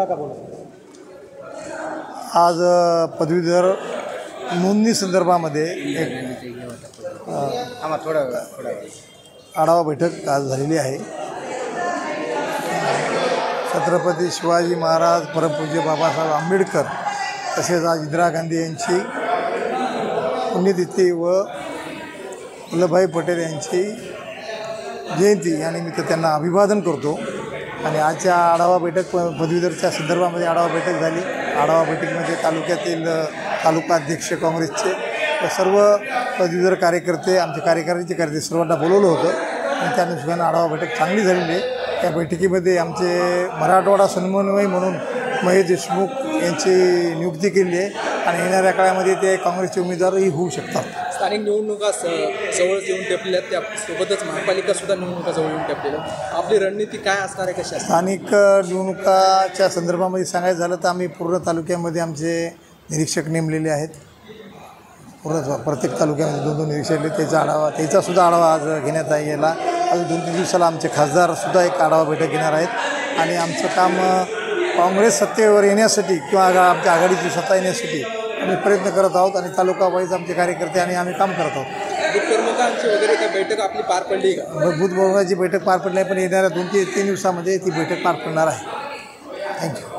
का बोलत? आज पदवीधर नोंदणी संदर्भामध्ये एक आढावा बैठक आज झालेली आहे। छत्रपती शिवाजी महाराज, परमपूज्य बाबासाहेब आंबेडकर तसेच आज इंदिरा गांधी यांची पुण्यतिथी व वल्लभभाई पटेल यांची जयंती यानिमित्त त्यांना अभिवादन करतो। आणि आजच्या आढावा बैठक पदवीधरच्या संदर्भामध्ये आढावा बैठक झाली। आढावा बैठकीमध्ये तालुक्यातील तालुका अध्यक्ष काँग्रेसचे व सर्व पदवीधर कार्यकर्ते, आमचे कार्यकारिणीचे सर्वांना बोलवलं होतं आणि त्या अनुषंगाने आढावा बैठक चांगली झालेली आहे। त्या बैठकीमध्ये आमचे मराठवाडा समन्वय म्हणून महेश देशमुख यांची नियुक्ती केली आहे आणि येणाऱ्या काळामध्ये ते काँग्रेसचे उमेदवारही होऊ शकतात। स्थानिक निवडणुका जवळ येऊन टेपलेल्या, त्यासोबतच महापालिकासुद्धा निवडणुका जवळ येऊन टेपलेल्या, आपली रणनीती काय असणार आहे, कशी? स्थानिक निवडणुकाच्या संदर्भामध्ये सांगायचं झालं तर आम्ही पूर्ण तालुक्यामध्ये आमचे निरीक्षक नेमलेले आहेत। पूर्ण प्रत्येक तालुक्यामध्ये 2-2 निरीक्षक, त्याचासुद्धा आढावा आज घेण्यात गेला। अजून 2-3 दिवसाला आमचे खासदारसुद्धा एक आढावा बैठक घेणार आहेत आणि आमचं काम काँग्रेस सत्तेवर येण्यासाठी किंवा आमच्या आघाडीची सत्ता येण्यासाठी आम्ही प्रयत्न करत आहोत आणि तालुका वाईज आमचे कार्यकर्ते आणि आम्ही काम करत आहोत। बुथप्रमुखांची वगैरे काही बैठक आपली पार पडली का? बुथप्रमुखांची बैठक पार पडली आहे, पण येणाऱ्या 2 ते 3 दिवसामध्ये ती बैठक पार पडणार आहे। थँक्यू।